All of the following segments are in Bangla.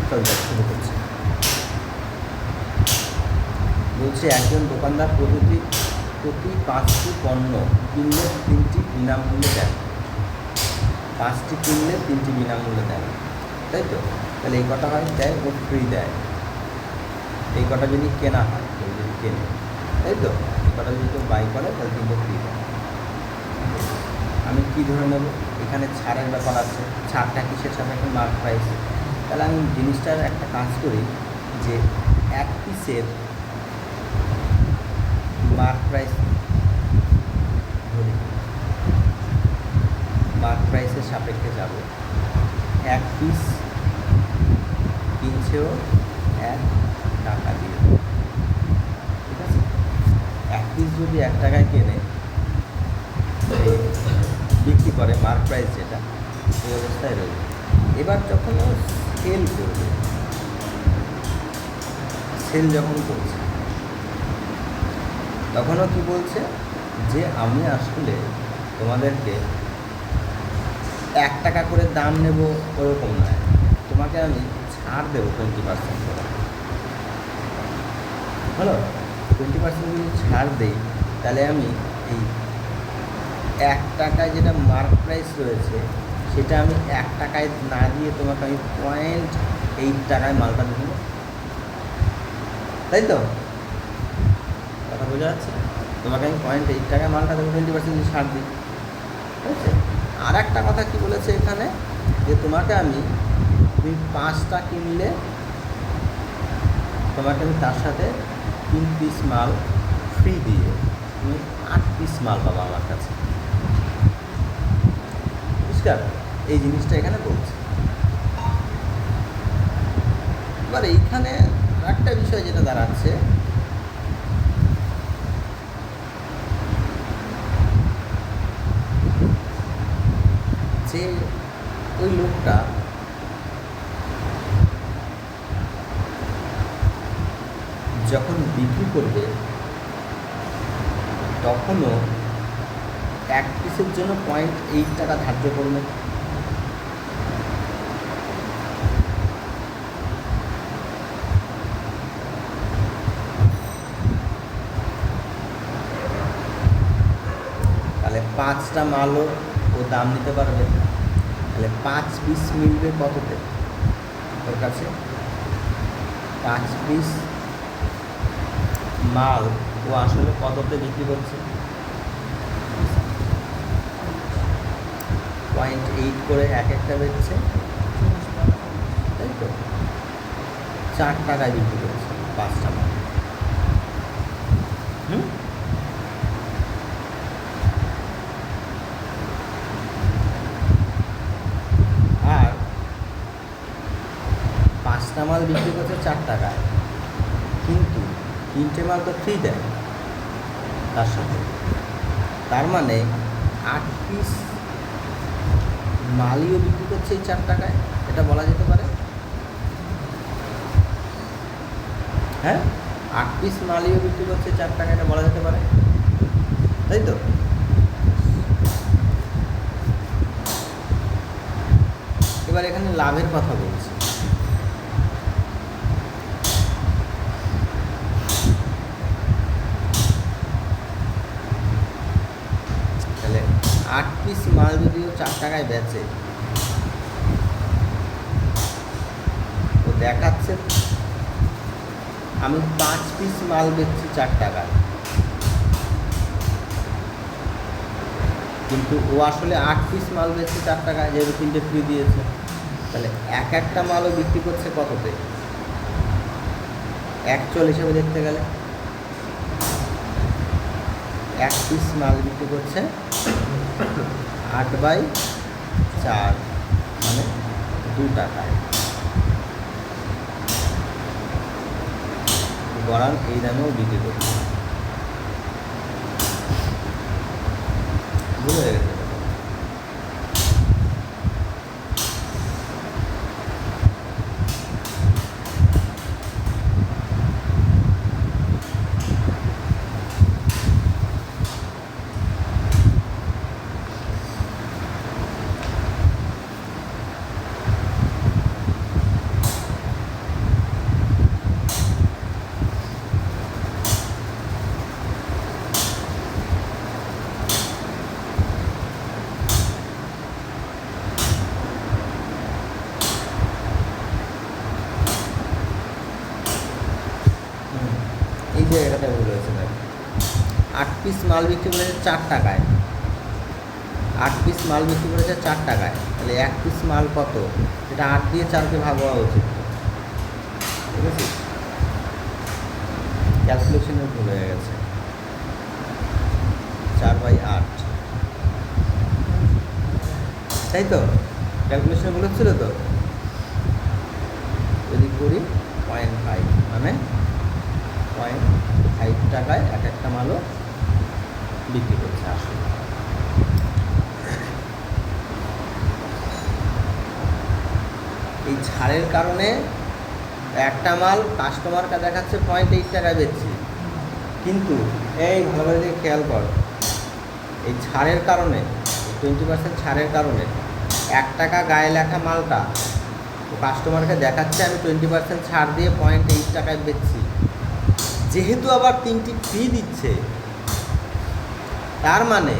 শুরু করছে। বলছে একজন দোকানদার প্রতি 5টি পণ্য কিনলে 3টি বিনামূল্যে দেন। 5টি কিনলে 3টি বিনামূল্যে দেন, তাই তো? তাহলে এই কটা হয় দেয়, ও ফ্রি দেয়। এই কটা যদি কেনা হয়, কেউ যদি কেনে, তাই তো? এই কটা যদি কেউ বাই করে তাহলে কিন্তু ফ্রি দেয়। আমি কী ধরে নেব? এখানে ছাড়ের ব্যাপার আছে। ছাড়টা কিসের সাপেক্ষে? Mark price. তাহলে আমি জিনিসটার একটা কাজ করি যে এক পিসের মার্ক প্রাইস ধরি, মার্ক প্রাইসের সাপেক্ষে যাব। এক পিস কিনছেও 1 টাকা দিয়ে, ঠিক আছে? এক পিস যদি 1 টাকায় কেনে, বিক্রি করে মার্ক প্রাইস যেটা, এই অবস্থায় রয়েছে। এবার যখন ও সেল করবে, সেল যখন করছে তখনও কি বলছে যে আমি আসলে তোমাদেরকে 1 টাকা করে দাম নেব ওরকম নয়, তোমাকে আমি ছাড় দেবো 20% করে। হলো 20% যদি ছাড় দেই, তাহলে আমি এই 1 টাকায় যেটা মার্ক প্রাইস রয়েছে সেটা আমি 1 টাকায় না দিয়ে তোমাকে আমি 0.8 টাকায় মালটা দেবো, তাই তো? কথা বোঝা যাচ্ছে? তোমাকে আমি 0.8 টাকায় মালটা দেবো 20% ছাড় দিই, ঠিক আছে? আর একটা কথা কি বলেছে এখানে, যে তোমাকে আমি, তুমি 5টা কিনলে তোমাকে আমি তার সাথে 3 পিস মাল ফ্রি দিয়ে তুমি 8 পিস মাল পাবো আমার কাছে। বুঝলাম? এই জিনিসটা এখানে বলছে। এবার এইখানে একটা বিষয় যেটা দাঁড়াচ্ছে, যে ওই লোকটা যখন বিক্রি করবে তখনও 1 পিসের জন্য 0.8 টাকা ধার্য করবে। তাহলে 5টা মালও ও দাম নিতে পারবে। তাহলে 5 পিস মিলবে কততে ওর কাছে? 5 পিস মাল ও আসলে কততে বিক্রি করছে? 0.8 করে এক একটা বেচছে, তাই তো? 4 টাকায় বিক্রি করছে 5টা মাল। আর 5টা মাল বিক্রি করছে 4 টাকায়, কিন্তু 3টে মাল তো ফ্রি দেয় তার সাথে। তার মানে 8 পিস মালইও বিক্রি করছে এই 4 টাকায়, এটা বলা যেতে পারে। হ্যাঁ, 8 পিস মালইও বিক্রি করছে 4 টাকা, এটা বলা যেতে পারে, তাই তো? এবার এখানে লাভের কথা বলছি। তাহলে 8 পিস মাল যদিও 4 টাকায় বেচে, তো দেখাচ্ছে আমি 5 পিস মাল বেচছি 4 টাকায়, কিন্তু ও আসলে 8 পিস মাল বেচছে 4 টাকায়, যেহেতু 3টে ফ্রি দিয়েছে। তাহলে একটা মালও বিক্রি করছে কততে? অ্যাকচুয়াল হিসেবে দেখতে গেলে 1 পিস মাল বিক্রি করছে 8/4, মানে 2 টাকায়। বরং এই দামেও বিক্রি করছে। বুঝে গেছে? জায়গাটা ভুল হয়েছে ভাই। 8 পিস মাল বিক্রি করেছে 4 টাকায়, 8 পিস মাল বিক্রি করেছে 4 টাকায়, তাহলে 1 পিস মাল কত? এটা 8 দিয়ে 4কে ভাগ হওয়া উচিত, ঠিক আছে? ক্যালকুলেশনে ভুল হয়ে গেছে। 4/8, তাই তো? ক্যালকুলেশনে ভুল হচ্ছিল তো। যদি করি 0.5 মানে 0.5 টাকায় এক একটা মালও বিক্রি করছে আসলে। এই ছাড়ের কারণে একটা মাল কাস্টমারকে দেখাচ্ছে 0.8 টাকায় বেচছি, কিন্তু এই ভালোভাবে দিকে খেয়াল কর, এই ছাড়ের কারণে 20% ছাড়ের কারণে 1 টাকা গায়ে লেখা মালটা ও কাস্টমারকে দেখাচ্ছে আমি 20% ছাড় দিয়ে 0.8 টাকায় বেচছি। যেহেতু আবার 3টি ফ্রি দিচ্ছে, তার মানে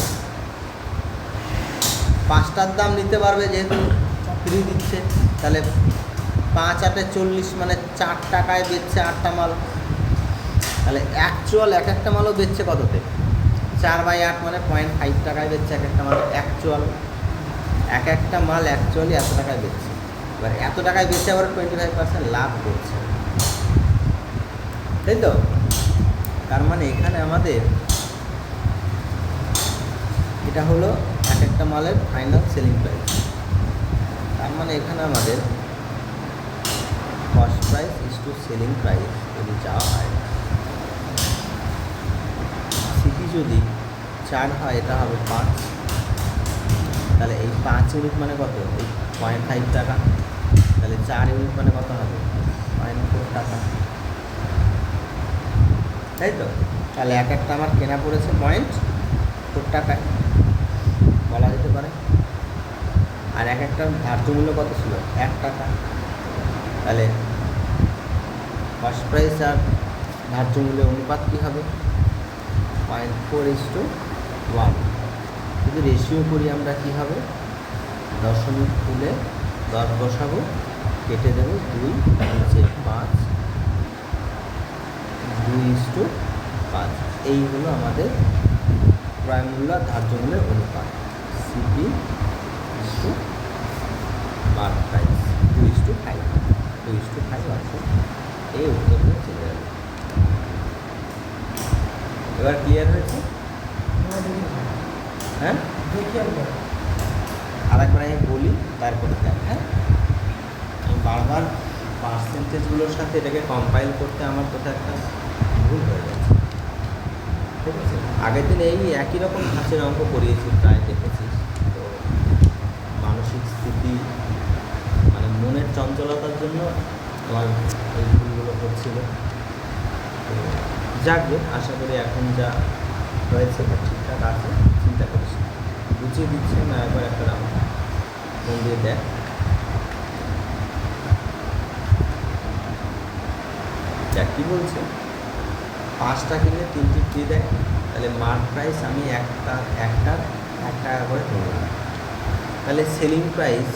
5টার দাম নিতে পারবে, যেহেতু ফ্রি দিচ্ছে, তাহলে 5×8 = 40, মানে 4 টাকায় বেচছে 8টা মাল। তাহলে অ্যাকচুয়াল এক একটা মালও বেচছে কততে? 4/8 মানে 0.5 টাকায় বেচছে এক একটা মাল। অ্যাকচুয়াল এক একটা মাল অ্যাকচুয়ালি এত টাকায় বেচছে। এবার এত টাকায় বেচে আবার 25% লাভ করছে, তাই তো? তার মানে এখানে আমাদের এটা হলো এক একটা মালের ফাইনাল সেলিং প্রাইস। তার মানে এখানে আমাদের cost price is to selling price যদি চাওয়া হয়, সিপি যদি 4 হয় এটা হবে 5, তাহলে এই 5 ইউনিট মানে কত? এই 0.5 টাকা, তাহলে 4 ইউনিট মানে কত হবে? 0.4 টাকা, তাই তো? তাহলে এক একটা আমার কেনা পড়েছে 0.4 টাকায় বলা যেতে পারে। আর এক একটা ধার্য মূল্য কত ছিল? 1 টাকা। তাহলে কস্ট প্রাইস আর ধার্য মূল্যের অনুপাত কী হবে? 0.4:1। যদি রেশিও করি আমরা কী হবে? দশমিক তুলে 10 বসাবো, কেটে দেবো 2, নিচে 5, 2:5। এই হলো আমাদের ক্রয় মূল্য আর ধার্য মূল্যের অনুপাত, সিপি টু মার্ক প্রাইস 2:5, 2:5 অর্থাৎ এই উত্তরগুলো চলে যাবে। এবার ক্লিয়ার হয়েছে? হ্যাঁ, আর একবার আমি বলি, তারপরে দেখ। হ্যাঁ, আমি বারবার পার্সেন্টেজগুলোর সাথে এটাকে কম্পাইল করতে আমার কোথাও একটা ভুল হয়ে যাচ্ছে, ঠিক আছে? আগের দিন এই একই রকম ধাঁচের অঙ্ক করিয়েছি, প্রায় দেখেছিস তো। মানসিক স্থিতি মানে মনের চঞ্চলতার জন্য আমার এই ভুলগুলো হচ্ছিল। তো যাকে আশা করি এখন যা হয়েছে তা ঠিকঠাক আছে, চিন্তা করিস না। বুঝিয়ে দিচ্ছে না, একবার একটা রাউন্ড মন দিয়ে দেখ। দেখ কী বলছে, 5টা কিনলে 3টি ফ্রি দেয়, তাহলে মার্ক প্রাইস আমি একটার 1 টাকা করে ধরলাম। তাহলে সেলিং প্রাইস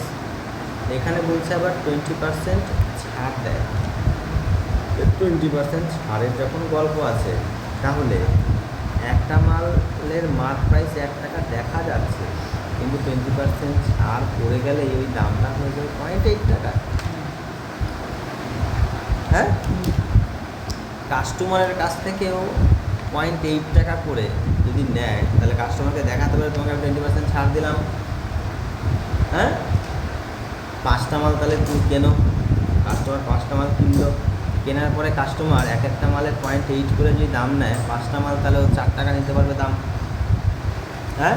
এখানে বলছে আবার 20% ছাড় দেয়। 20% ছাড়ের যখন গল্প আছে, তাহলে একটা মালের মার্ক প্রাইস 1 টাকা দেখা যাচ্ছে, কিন্তু 20% ছাড় পড়ে গেলে ওই দামটা হয়ে যাবে 0.8 টাকা। হ্যাঁ, কাস্টমারের কাছ থেকেও 0.8 টাকা করে যদি নেয়, তাহলে কাস্টমারকে দেখাতে পারে তোমাকে 20% ছাড় দিলাম। হ্যাঁ, 5টা মাল তাহলে তুমি কেনো, কাস্টমার 5টা মাল কিনলো, কেনার পরে কাস্টমার এক একটা মালের 0.8 করে যদি দাম নেয়, 5টা মাল তাহলে ও 4 টাকা নিতে পারবে দাম। হ্যাঁ,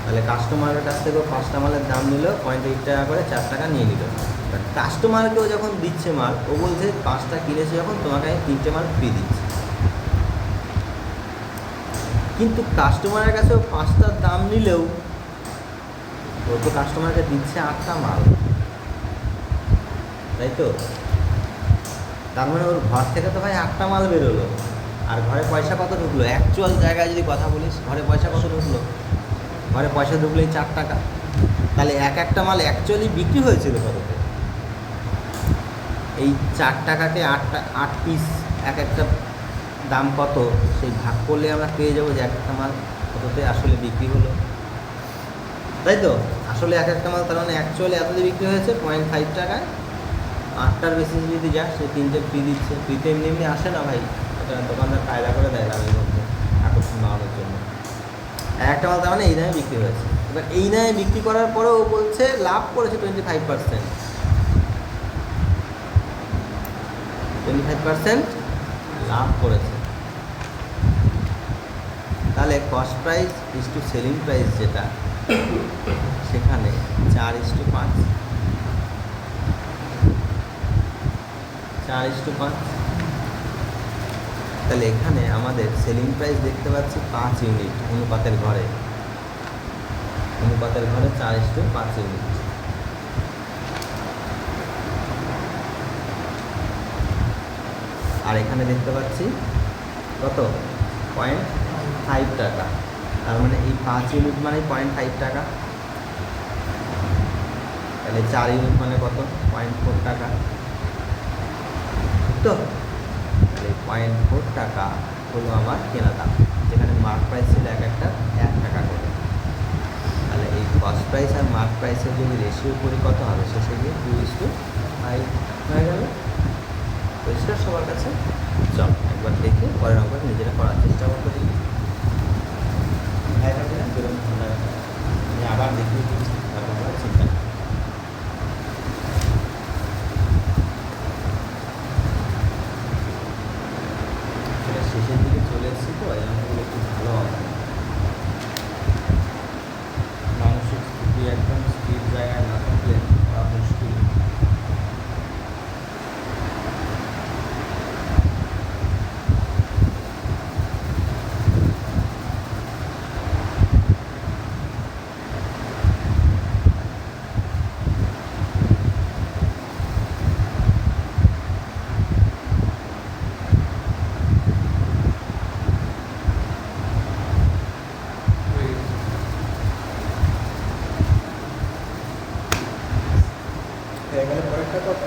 তাহলে কাস্টমারের কাছ থেকেও 5টা মালের দাম নিল 0.8 টাকা করে, 4 টাকা নিয়ে নিল। কাস্টমারকেও যখন দিচ্ছে মাল, ও বলছে 5টা কিনেছে যখন, তোমাকে আমি 3টে মাল ফ্রি দিচ্ছি। কিন্তু কাস্টমারের কাছেও 5টার দাম নিলেও ও তো কাস্টমারকে দিচ্ছে 8টা মাল, তাই তো? তার মানে ওর ঘর থেকে তো ভাই 8টা মাল বেরোলো, আর ঘরে পয়সা কত ঢুকলো? অ্যাকচুয়াল জায়গায় যদি কথা বলিস, ঘরে পয়সা কত ঢুকলো? ঘরে পয়সা ঢুকলেই 4 টাকা। তাহলে এক একটা মাল অ্যাকচুয়ালি বিক্রি হয়েছিল কততে? এই 4 টাকাকে 8 পিস এক একটা দাম কত সেই ভাগ করলে আমরা পেয়ে যাবো যে এক একটা মাল কততে আসলে বিক্রি হলো, তাই তো। আসলে এক একটা মাল তার মানে অ্যাকচুয়ালি এততে বিক্রি হয়েছে 0.5 টাকায়। 8টার বেশি যদি যায় সে 3টে ফ্রি দিচ্ছে। ফ্রিতে এমনি এমনি আসে না ভাই, এটা দোকানদার কায়দা করে দেয় দামের মধ্যে আকর্ষণ বাড়ানোর জন্য। একটা মাল তার মানে এই দামে বিক্রি হয়েছে। এবার এই দামে বিক্রি করার পরেও ও বলছে লাভ করেছে 25%। 25% লাভ করেছে। তাহলে cost price is to selling price যেটা, সেখানে 4:5, 4:5। তাহলে এখানে আমাদের সেলিং প্রাইস দেখতে পাচ্ছি 5 ইউনিট অনুপাতের ঘরে, 4:5 ইউনিট। আর এখানে দেখতে পাচ্ছি কত 0.5 টাকা। তার মানে এই 5 ইউনিট মানে 0.5 টাকা। তাহলে 4 ইউনিট মানে কত 0.4 টাকা, ঠিক তো। তাহলে 0.4 টাকা হলো আমার কেনা দাম, যেখানে মার্ক প্রাইস ছিল এক একটা 1 টাকা করে। তাহলে এই কস্ট প্রাইস আর মার্ক প্রাইসের যদি রেশিও করি কত হবে, শেষে গিয়ে 2:5 হয়ে গেল। পরিষ্কার সবার কাছে? চল একবার দেখে পরের অঙ্কটা নিজেরা করার চেষ্টা করতে দেখি। আমি আবার দেখিয়ে দিচ্ছি, তারপর আমরা চিন্তা করি। সেটা শেষের দিকে চলে এসেছি তো, এই অঙ্কগুলো একটু ভালো হবে। মানসিক স্থিতি একদম স্থির জায়গায় না থাকলে করা মুশকিল। হয়ে গেলে পরেরটা কত?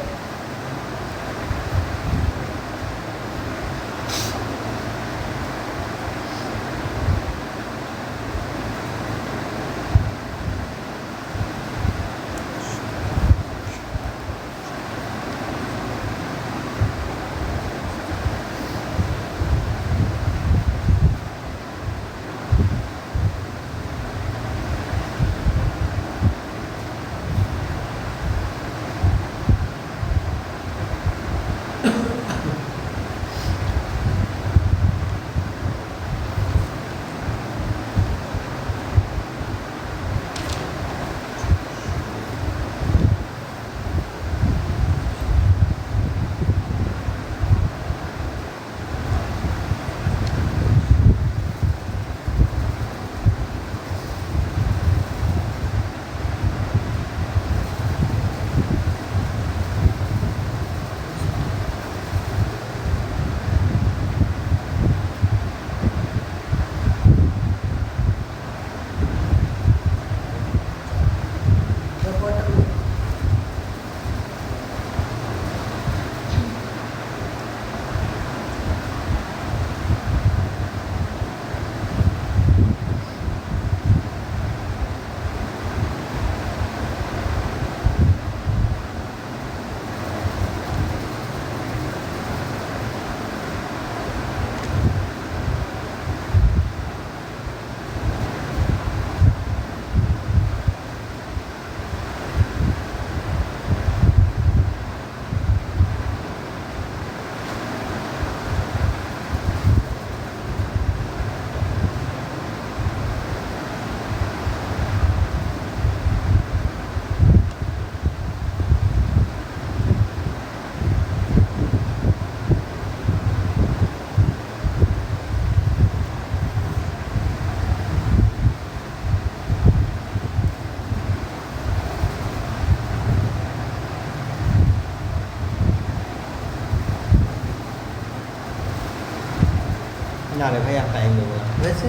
না রে ভাই, আর টাইম দেবো না। হয়েছে?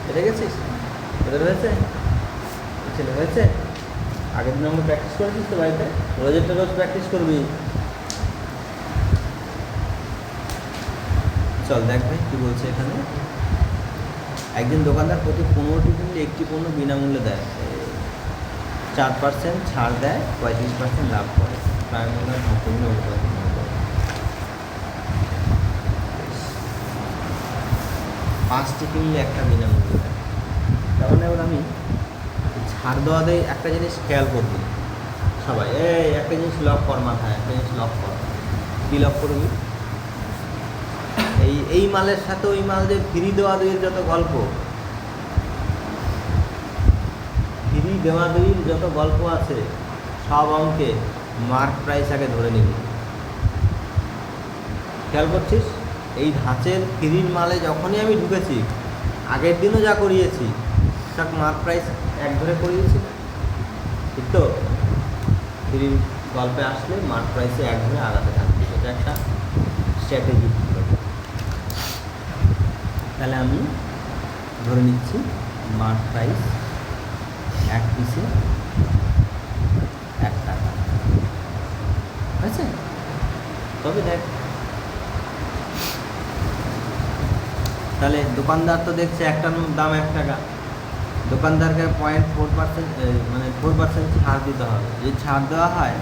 এটা গেছিস? এদের হয়েছে? ছেলে হয়েছে? আগের দিন আমরা প্র্যাকটিস করেছিস তো বাড়িতে? রোজেরটা রোজ প্র্যাকটিস করবি। চল দেখ ভাই কী বলছে এখানে। একজন দোকানদার প্রতি 15টি কিনলে একটি পণ্য বিনামূল্যে দেয়, 4% ছাড় দেয়, 35% লাভ করে, প্রায় মূল্যের ভাবপূর্ণ অনুপাত। 5টি কিনলে একটা বিনামূল্যে দেয়। তখন এবার আমি ছাড় দেওয়া দেয় একটা জিনিস খেয়াল করবি সবাই, এই একটা জিনিস লক কর মাথায়, একটা জিনিস লক কর। কী লক করবি? এই মালের সাথে ওই মাল যে ফ্রি দেওয়া দইয়ের যত গল্প, ফ্রি দেওয়া দইয়ের যত গল্প আছে সব অঙ্কে মার্ক প্রাইস আগে ধরে নিবি। খেয়াল করছিস? এই ধাঁচের ফ্রির মালে যখনই আমি ঢুকেছি, আগের দিনও যা করিয়েছি সব মার্ক প্রাইস এক ধরে করিয়েছি, ঠিক তো? ফ্রির গল্পে আসলে মার্ক প্রাইসে এক ধরে আগাতে থাকবে, এটা একটা স্ট্র্যাটেজি। তাহলে আমি ধরে নিচ্ছি মার্ক প্রাইস এক পিসে 1 টাকা, আছে? তবে দেখ, তাহলে দোকানদার তো দেখছে একটার দাম 1 টাকা, দোকানদারকে 0.4% মানে 4% ছাড় দিতে হবে। যদি ছাড় দেওয়া হয়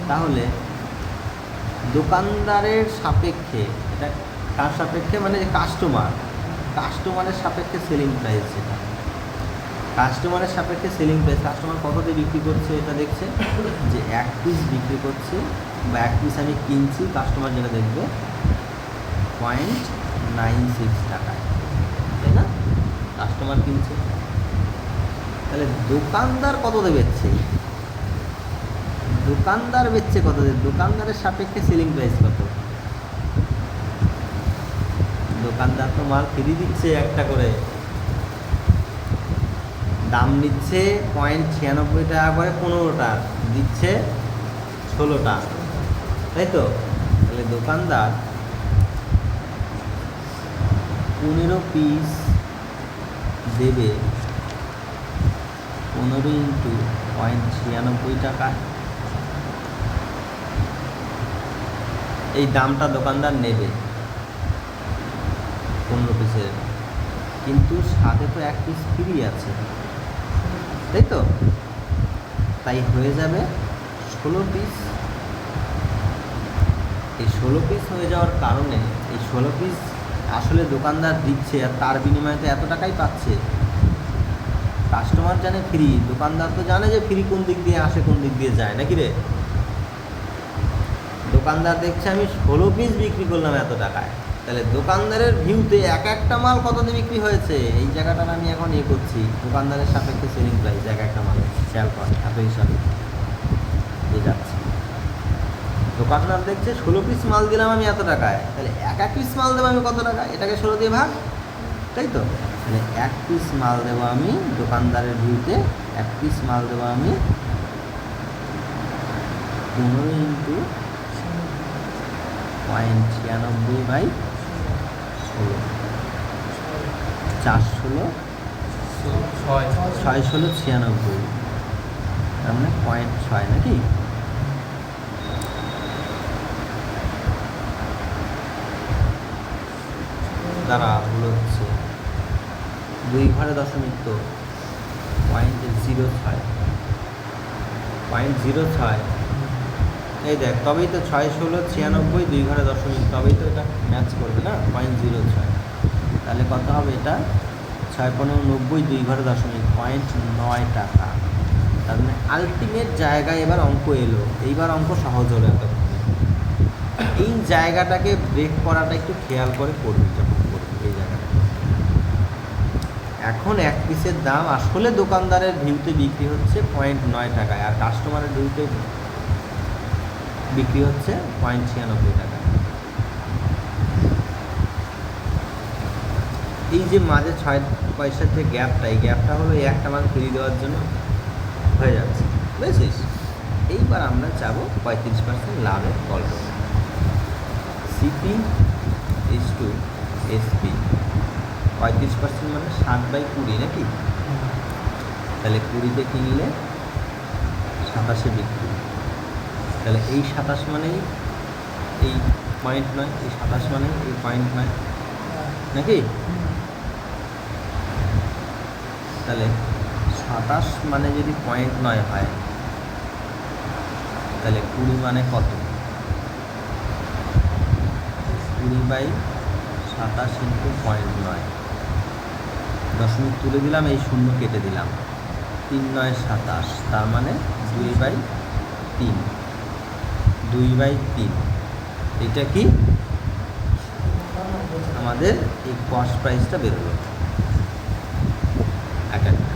তাহলে দোকানদারের সাপেক্ষে, এটা কার সাপেক্ষে? মানে কাস্টমারের সাপেক্ষে সেলিং প্রাইস, সেটা কাস্টমারের সাপেক্ষে সেলিং প্রাইস। কাস্টমার কত দিয়ে বিক্রি করছে এটা দেখছে, যে 1 পিস বিক্রি করছি বা 1 পিস আমি কিনছি, কাস্টমার যেটা দেখবে 0.96 টাকায়, তাই না? কাস্টমার কিনছে, তাহলে দোকানদার কত দিয়ে বেচছে? দোকানদার বেচছে কত দিয়ে? দোকানদারের সাপেক্ষে সেলিং প্রাইস কত? দোকানদার তো মাল ফ্রি দিচ্ছে, একটা করে দাম নিচ্ছে 0.96 টাকা করে, 15টা দিচ্ছে 16টা, তাই তো? তাহলে দোকানদার 15 পিস দেবে 15 ইন্টু 0.96 টাকা, এই দামটা দোকানদার নেবে 15 পিসের, কিন্তু সাথে তো 1 পিস ফ্রি আছে, তাই তো? তাই হয়ে যাবে 16 পিস। এই 16 পিস হয়ে যাওয়ার কারণে এই 16 পিস আসলে দোকানদার দিচ্ছে, আর তার বিনিময়ে তো এত টাকাই পাচ্ছে। কাস্টমার জানে ফ্রি, দোকানদার তো জানে যে ফ্রি কোন দিক দিয়ে আসে, কোন দিক দিয়ে যায়, নাকি রে? দোকানদার দেখছে আমি 16 পিস বিক্রি করলাম এত টাকায়, তাহলে দোকানদারের ভিউতে একটা মাল কত দিয়ে বিক্রি হয়েছে, এই জায়গাটা আমি এখন করছি দোকানদারের সাপেক্ষে সেলিং প্রাইস একটা মালের, খেয়াল কর, এত হিসাবে যাচ্ছে। দোকানদার দেখছে 16 পিস মাল দিলাম আমি এত টাকায়, তাহলে এক পিস মাল দেবো আমি কত টাকা, এটাকে 16 দিয়ে ভাগ, তাই তো? তাহলে 1 পিস মাল দেবো আমি দোকানদারের ভিউতে, 1 পিস মাল দেবো আমি 15 ইন্টু 0.96/16, 4 ষোলো 96, তার মানে 0.6, নাকি? দ্বারা ভুল হচ্ছে, 2 ঘরে দশমিক তো 0.06, 0.06, এই দেখ, তবেই তো 6 ষোলো 96, 2 ঘরে দশমিক, তবেই তো এটা ম্যাচ করবে না, 0.06। তাহলে কত হবে এটা? 6 15 90, 2 ঘরে দশমিক, 0.9 টাকা। তার মানে আলটিমেট জায়গায় এবার অঙ্ক এলো, এইবার অঙ্ক সহজ হলো এত। এই জায়গাটাকে ব্রেক করাটা একটু খেয়াল করে করবি যখন করবি এই জায়গাটা। এখন 1 পিসের দাম আসলে দোকানদারের ভিউতে বিক্রি হচ্ছে 0.9 টাকায়, আর কাস্টমারের ভিউতে বিক্রি হচ্ছে 0.96 টাকা। এই যে মাঝে 6 পয়সার যে গ্যাপটা, এই গ্যাপটা হলো এই একটা মাল ফ্রি দেওয়ার জন্য হয়ে যাচ্ছে, বুঝেছিস? এইবার আমরা যাবো 35% লাভের গল্প। সিপি ইজ টু এসপি, 35% মানে 7/20, নাকি? তাহলে 20-তে কিনলে 27-এ বিক্রি, তাহলে এই 27 মানেই এই 0.9, এই 27 মানেই এই 0.9, নাকি? তাহলে 27 মানে যদি 0.9 হয়, তাহলে 20 মানে কত? 20/27 ইন্টু 0.9, দশমিক তুলে দিলাম, এই শূন্য কেটে দিলাম, 3 9 27, তার মানে 2/3, 2/3। এটা কি আমাদের এই কস্ট প্রাইসটা বেরোলো এক একটা।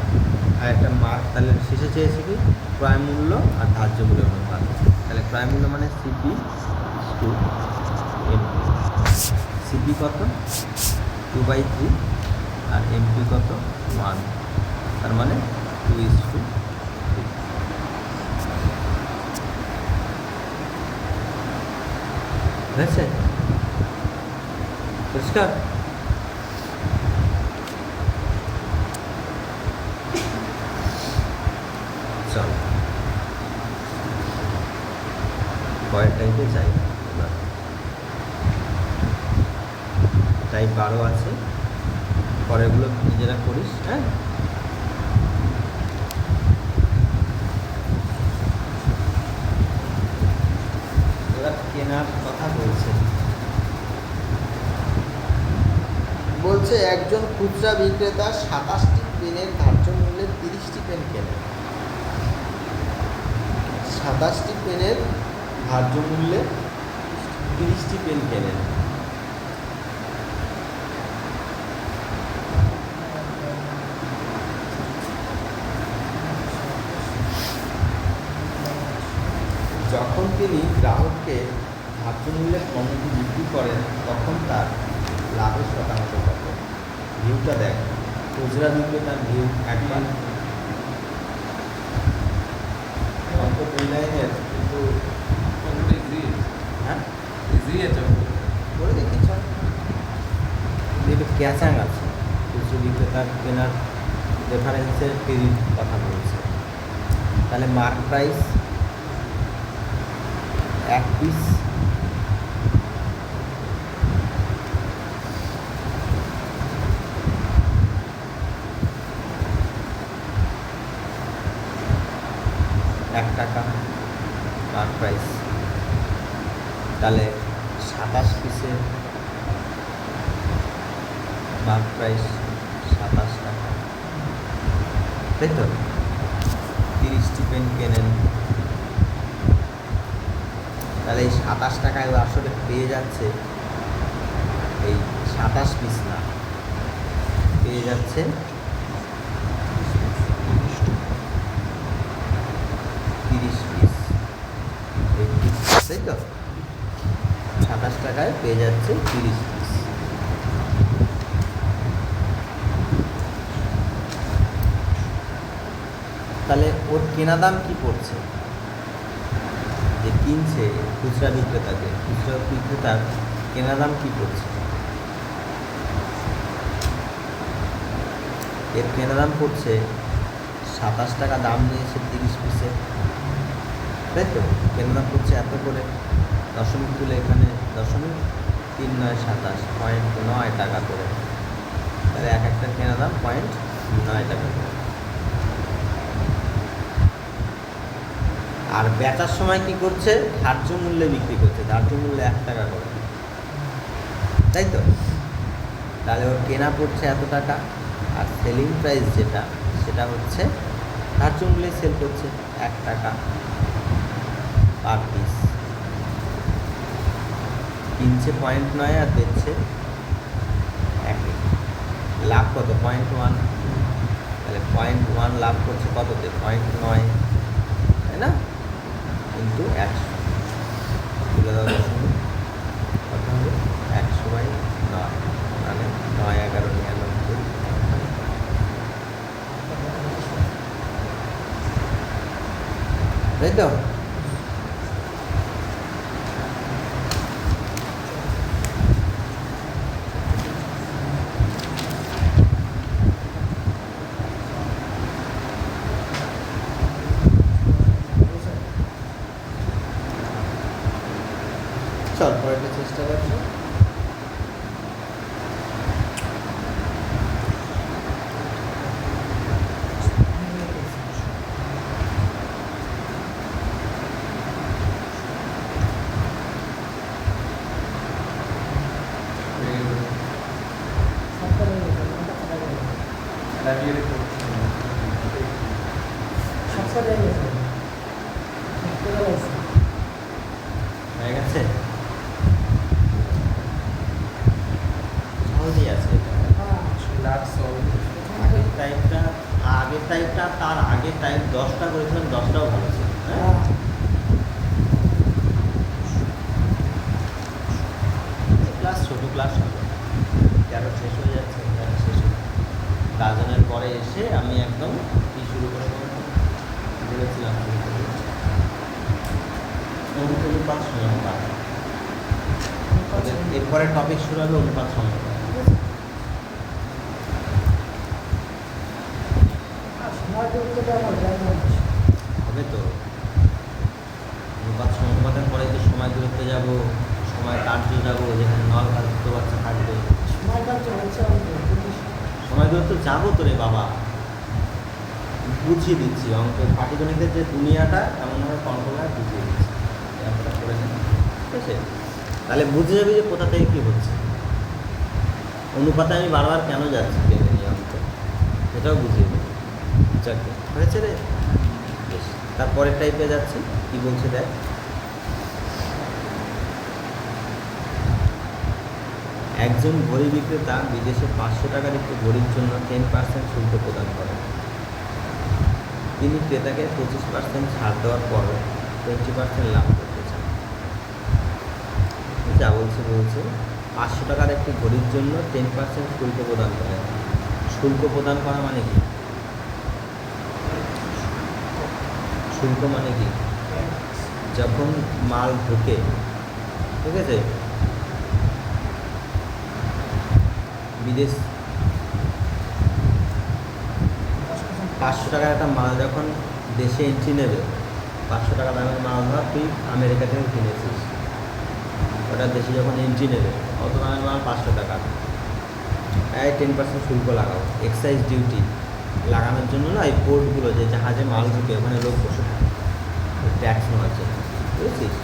আর একটা মার্ক তাহলে শেষে চেয়েছে কি ক্রয় মূল্য আর ধার্য মূল্যের অনুপাত। তাহলে ক্রয় মূল্য মানে সিপি টু এমপি। সিপি কত? 2/3 আর এমপি কত? 1, তার মানে 2:3। হয়েছে? পরিষ্কার? চলো পরের টাইপে যাই। এবার টাইপ 12 আছে, পরেরগুলো নিজেরা করিস। হ্যাঁ, এবার কেনার কথা বলছে একজন খুচরা বিক্রেতা 27টি পেনের ধার্য মূল্যে 30টি পেন কেনেন। 27টি পেনের ধার্য মূল্যে 30টি পেন কেনেন। যখন তিনি গ্রাহককে ধার্য মূল্যে পণ্যটি বিক্রি করেন, তখন তার লাভের শতাংশ কত? ভিউটা দেখ, খুচরা বিক্রেতার ভিউ একবার অঙ্ক 2 লাইনের, কিন্তু হ্যাঁ করে দেখি। চল, একটু ক্যাচাং আছে। খুচরো বিক্রেতার কেনার রেফারেন্সের পিরিয়ড কথা বলছে। তাহলে মার্ক প্রাইস 1 পিস, টাকা মার্ক প্রাইস। তাহলে 27 পিসের মার্ক প্রাইস 27 টাকা, তাই তো? 30টি পেন কেনেন, তাহলে এই 27 টাকায় আসলে পেয়ে যাচ্ছে এই 27 পিস না, পেয়ে যাচ্ছে 30 পিস, তাই তো? 27 টাকায় পেয়ে যাচ্ছে 30 পিস। তাহলে ওর কেনা দাম কি পড়ছে? যে কিনছে খুচরা বিক্রেতাকে, খুচরা বিক্রেতার কেনা দাম কি পড়ছে? এর কেনা দাম পড়ছে 27 টাকা, দাম নিয়েছে 30 পিসে, তাই তো? কেনা দাম পড়ছে এত করে, দশমিক তুলে এখানে 0.3 9 27, 0.9 টাকা করে। তাহলে এক একটা কেনা দাম 0.9 টাকা করে। আর বেচার সময় কি করছে? ধার্য মূল্যে বিক্রি করছে, ধার্য মূল্যে 1 টাকা করে, তাই তো? তাহলে ওর কেনা পড়ছে এত টাকা, আর সেলিং প্রাইস যেটা, সেটা হচ্ছে ধার্য মূল্যে সেল করছে 1 টাকা পার পিস। কিনছে 0.9 আর দিচ্ছে 1। লাভ কত? 0.1। তাহলে 0.1 লাভ করছে কততে? 0.9, তাই না? কিন্তু 100 তুলে দেওয়া দশমিক কত হবে? 100/9, মানে 9 11 99, তাই তো? চল পরেরটা চেষ্টা করছি। হয়ে গেছে, সহজেই আছে আগের টাইপটা তার আগের টাইপ 10টা করেছিলাম, 10টাও ভালো ছিল। হ্যাঁ, ক্লাস ছোটো ক্লাস হবে, 13 শেষ হয়ে যাচ্ছে, 11 শেষ হয়ে গাজনের পরে এসে আমি একদম কি শুরু করে বলেছিলাম অনুপাত সমীকরণ। এরপরে টপিক শুরু হবে অনুপাত সমীকরণ। হবে তো অনুপাত সমীকরণের পরে তো সময় দূরত্ব যাব, সময় কার্য যাব, যেখানে নল কার্য বাচ্চা থাকবে। সময় দূরত্ব যাবো তো রে বাবা, বুঝিয়ে দিচ্ছি। অঙ্ক পাটিগণিতের যে দুনিয়াটা এমনভাবে কন্ট্রোলার বুঝিয়ে দিচ্ছি, অঙ্কটা করে নেন, ঠিক আছে? তাহলে বুঝে যাবি যে কোথা থেকে কী হচ্ছে। অনুপাতে আমি বারবার কেন যাচ্ছি টেনে নিয়ে অঙ্ক, এটাও বুঝিয়ে দেবো। যাকে হয়েছে রে, বেশ। তারপরের টাইপে যাচ্ছি, কি বলছে দেখ। একজন ঘড়ি বিক্রেতা বিদেশে 500 টাকার একটি ঘড়ির জন্য 10% শুল্ক প্রদান করেন। তিনি ক্রেতাকে 25% ছাড় দেওয়ার পর 20% লাভ করতে চান। যা বলছে 500 টাকার একটি ঘড়ির জন্য 10% শুল্ক প্রদান করেন। শুল্ক প্রদান করা মানে কি? শুল্ক মানে কি? যখন মাল ঢোকে, ঠিক আছে, বিদেশ 500 টাকার একটা মাল যখন দেশে এন্ট্রি নেবে, 500 টাকা দামের মাল ধর তুই আমেরিকা থেকে কিনেছিস, ওটা দেশে যখন এন্ট্রি নেবে অত দামের মাল 500 টাকা, 10% শুল্ক লাগাও। এক্সাইজ ডিউটি লাগানোর জন্য না, এই পোর্টগুলো যে জাহাজে মাল ঢুকে ওখানে লোক বসে থাকে ট্যাক্স নেওয়ার জন্য, বুঝেছিস,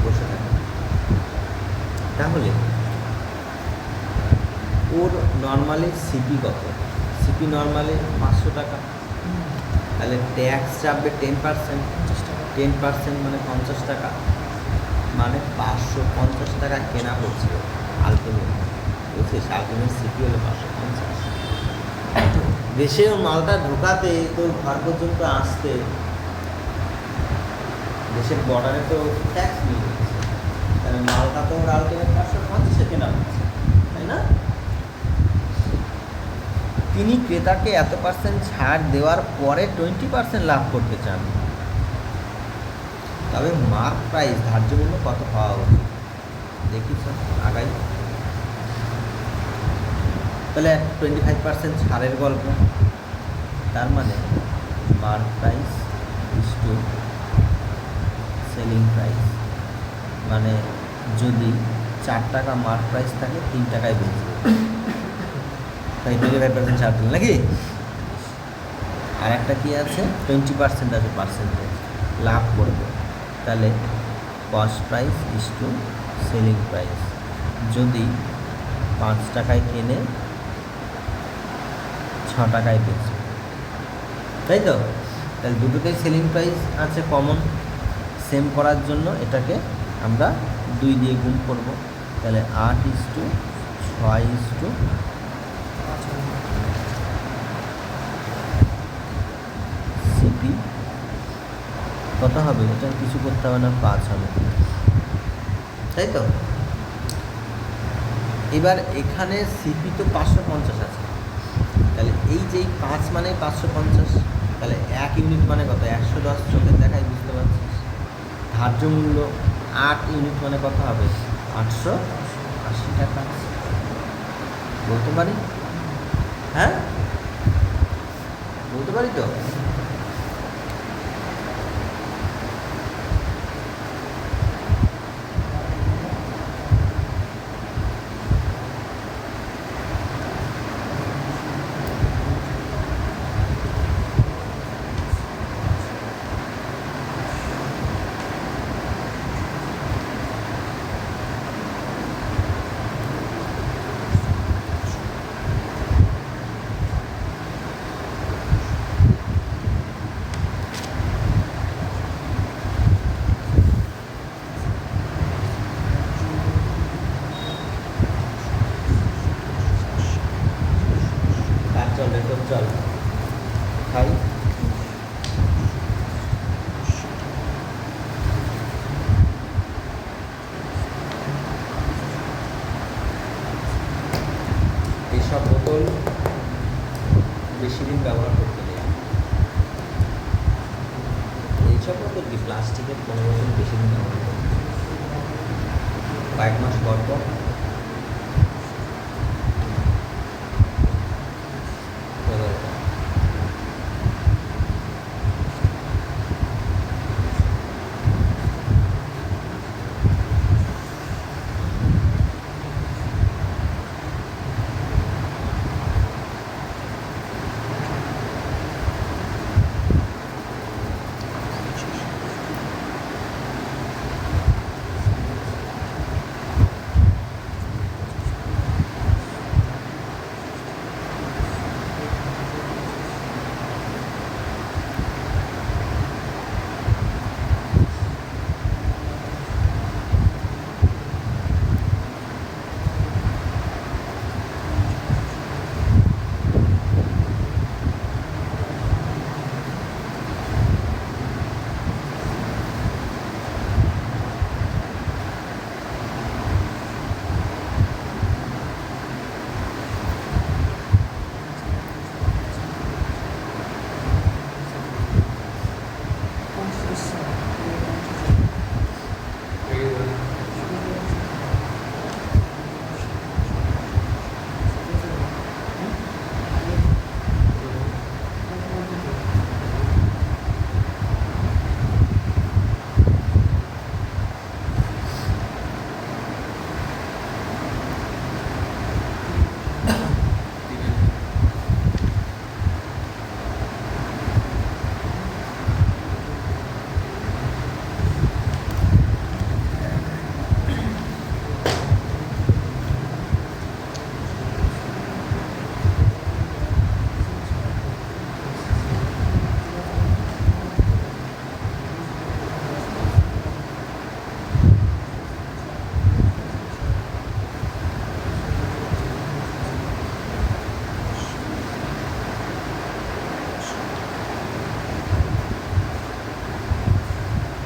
বসে থাকে। তাহলে ওর নর্মালি সিপি কত? সিপি নর্মালি 500 টাকা, তাহলে ট্যাক্স চাপবে 10%, 10% মানে 50 টাকা, মানে 550 টাকা কেনা হচ্ছে আলটিমেট, বুঝছিস? আলটিমেট সিপি হলো 550। দেশেও মালটা ঢোকাতে তো ঘর পর্যন্ত আসতে দেশের বর্ডারে তো ট্যাক্স নিয়ে যাচ্ছে, তাহলে মালটা তো ওর আলটিমেট 550 কেনা হচ্ছে, তাই না? তিনি ক্রেতাকে এত % ছাড় দেওয়ার পরে 20% লাভ করতে চান, তবে মার্ক প্রাইস ধার্য মূল্য কত পাওয়া উচিত? দেখিস আগাই, তাহলে 25% ছাড়ের গল্প, তার মানে mark price is to selling price, মানে যদি 4 টাকা মার্ক প্রাইস থাকে 3 টাকায় বেচবে, তাই 25% ছাড় দিল নাকি? আর একটা কি আছে, 20% আছে পার্সেন্টেজ, লাভ করবে, তাহলে cost price is to selling price. যদি 5 টাকায় কিনে 6 টাকায় বেচবে, তাই তো? তাহলে দুটোতেই সেলিং প্রাইস আছে কমন, সেম করার জন্য এটাকে আমরা 2 দিয়ে গুণ করব, তাহলে 8:6 সিপি কত হবে? এটা কিছু করতে হবে না, 5 হবে, তাই তো? এবার এখানে সিপি তো 550 আছে, তাহলে এই যে 5 মানে 550, তাহলে 1 ইউনিট মানে কত? 110, চোখের দেখায় বুঝতে পারছিস। ধার্য মূল্য 8 ইউনিট মানে কত হবে? 880 টাকা, বলতে পারি? হ্যাঁ, বলতে পারি তো? বেশি দিন ব্যবহার করতে নেই। এইসব তো কি প্লাস্টিকের 15 দিন বেশি দিন ব্যবহার করতে নেই। কয়েক মাস পর পর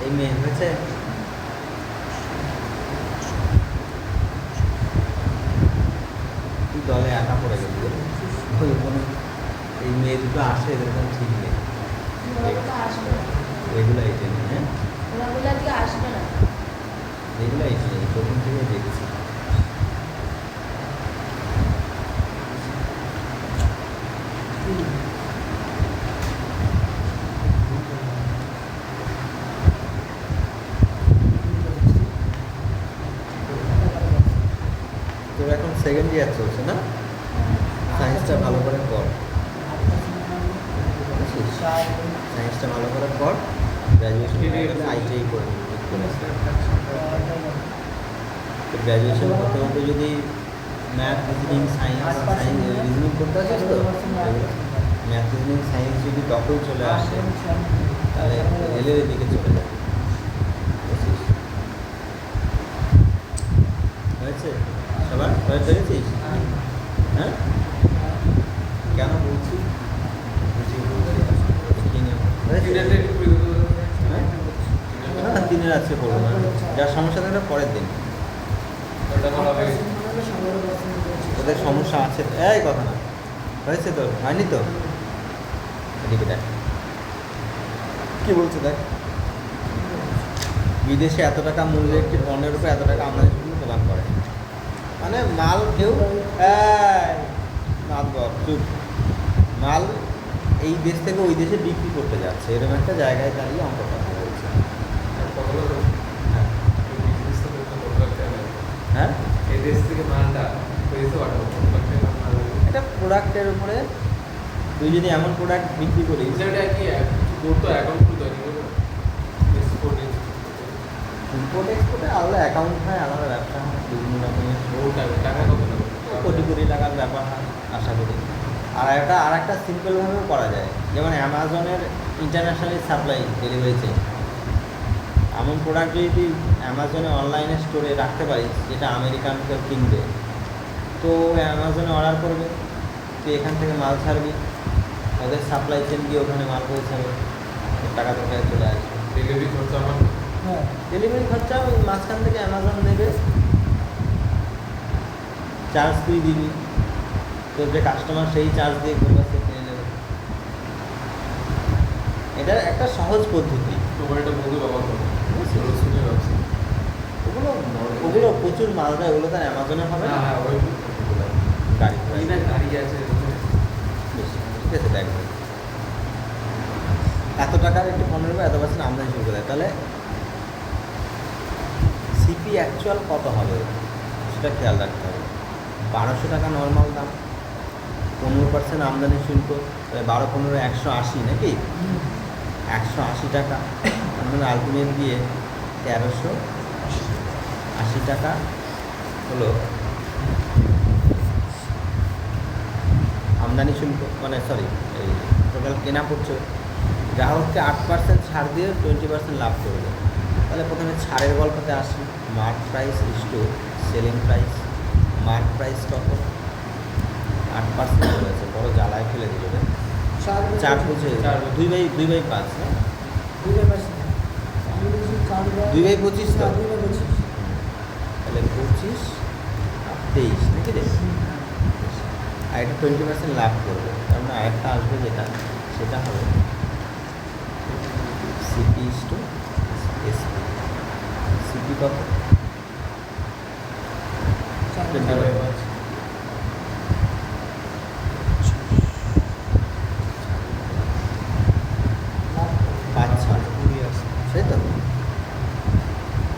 এই মেয়ে হয়েছে তুই দলে একা পড়ে গেলি এই মেয়ে দুটো আসে এরকম ঠিক নেই এগুলো এই জন্য হ্যাঁ এগুলো এই জন্য প্রথম থেকে দেখছি তোর এখন সেকেন্ড ইয়ার চলছে না সায়েন্সটা ভালো করে পড় সায়েন্সটা ভালো করে পড় গ্র্যাজুয়েশন আইটিআই করে গ্র্যাজুয়েশন করতে করতে যদি ম্যাথ রিজনিং সায়েন্স রিজনিং করতে আসিস তো ম্যাথ রিজনিং সায়েন্স যদি তখন চলে আসে তাহলে রেলের দিকে চলে যাবে বুঝছিস হয়েছে সবার হয়ে পেরেছিস হ্যাঁ কেন বলছি দিনের আজকে পড়বো না যার সমস্যা থাকলে পরের দিন ওদের সমস্যা আছে এই কথা না হয়েছে তো হয়নি তো এদিকে দেখ কী বলছে দেখ বিদেশে এত টাকা মূল্যের একটি পণ্যের উপর এত টাকা আমদানি শুল্ক প্রদান করে মানে মাল কেউ চুপ মাল এই দেশ থেকে ওই দেশে বিক্রি করতে যাচ্ছে এরকম একটা জায়গায় দাঁড়িয়ে অঙ্ক কথা বলছে হ্যাঁ এই দেশ থেকে মালটা এটা প্রোডাক্টের উপরে তুই যদি এমন প্রোডাক্ট বিক্রি করিস এটা কি করতো অ্যাকাউন্ট খুলতে হয় ইম্পোর্ট এক্সপোর্টে আলাদা অ্যাকাউন্ট হয় আলাদা ব্যবসা হয় বিভিন্ন রকমের টাকা কত কোটি কোটি টাকার ব্যাপার হয় আশা করি আর একটা সিম্পলভাবেও করা যায় যেমন অ্যামাজনের ইন্টারন্যাশনালি সাপ্লাই ডেলিভারি চেইন এমন প্রোডাক্ট যদি তুই অ্যামাজনে অনলাইনে স্টোরে রাখতে পারিস যেটা আমেরিকান কেউ কিনবে তো অ্যামাজনে অর্ডার করবে তুই এখান থেকে মাল ছাড়বি ওদের সাপ্লাই চেন গিয়ে ওখানে মাল পৌঁছাবে টাকা তোর কাছে চলে আসবে ডেলিভারি খরচা আমার হ্যাঁ ডেলিভারি খরচা ওই মাঝখান থেকে অ্যামাজন নেবে চার্জ তুই দিবি তোর যে কাস্টমার সেই চার্জ দিয়ে করবে সে কিনে নেবে এটা একটা সহজ পদ্ধতি। তোমার এটা বলতে বাবা করো বুঝেছিস? রসুনের ব্যবসা ওগুলো ওগুলো প্রচুর মাল দেয়, ওগুলো তার অ্যামাজনে হবে না, হ্যাঁ ওই গাড়ি এই না গাড়ি আছে বেশি, ঠিক আছে দেখবেন এত টাকার একটু 15 এত পার্সেন্ট আমদানি শুরু করে, তাহলে সিপি অ্যাকচুয়াল কত হবে সেটা খেয়াল রাখতে হবে। 1200 টাকা নর্মাল দাম, 15% আমদানি শুল্ক, 12 15 180 নাকি, 180 টাকা আমাদের আলটিমেট দিয়ে 1380 টাকা হলো আমদানি শুল্ক, মানে সরি এই টোটাল কেনা পড়ছে। গ্রাহককে 8% ছাড় দিয়ে 20% লাভ করবে। তাহলে প্রথমে ছাড়ের গল্পতে আসি। Mark price is to selling price. Mark price কত? 8% রয়েছে, বড় জ্বালায় ফেলে দিল রে। 4 বুঝে 2/5 না, 2/25 তো, তাহলে 25 আর 23 নাকি রে, আর এটা 20% লাভ করবে। তার মানে আরেকটা আসবে যেটা, সেটা হবে CP is to SP. CP কত? 25। সেই তো।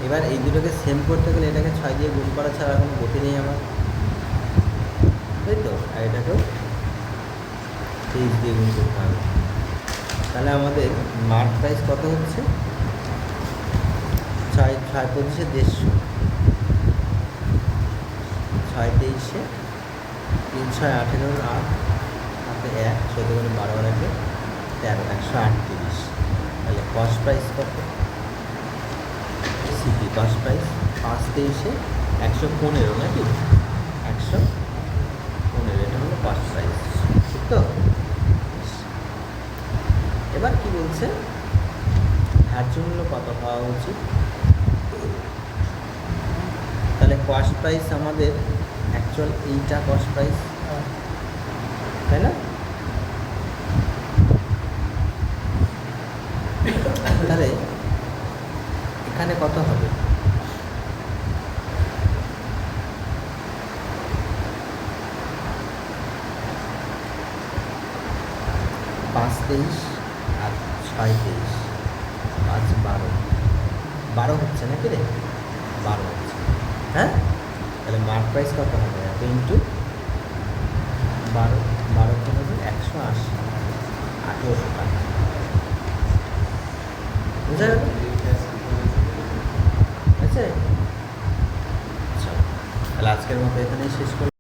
এবার এই দুটোকে সেম করতে গেলে এটাকে 6 দিয়ে গুণ করা ছাড়া কোনো গতি নেই আমার, তাই তো। আর এটাকেও 23 দিয়ে গুণ করতে হবে। তাহলে আমাদের মার্ক প্রাইস কত হচ্ছে? 6 25 150, 6 23 3 6 18 8 হাতে 1 14 গুণে 12 আর 1 13 138। তাহলে কস্ট প্রাইস কত? সিপি কস্ট প্রাইস 5 23 115 নাকি, 115, এটা হলো কস্ট প্রাইস, ঠিক তো। এবার কি বলছে, ধার্য মূল্য কত হওয়া উচিত? তাহলে কস্ট প্রাইস আমাদের অ্যাকচুয়াল এইটা কস্ট প্রাইস, তাই না? তাহলে এখানে কত হবে? পাঁচ 23 আর 6 23, 5 12 হচ্ছে নাকি রে, 12 হচ্ছে, হ্যাঁ। তাহলে মার্ক প্রাইস কত হবে? এত ইন্টু 12 কত হবে? 180, 1800 টাকা, বুঝা গেল? আচ্ছা, তাহলে আজকের মতো এখানেই শেষ করলাম।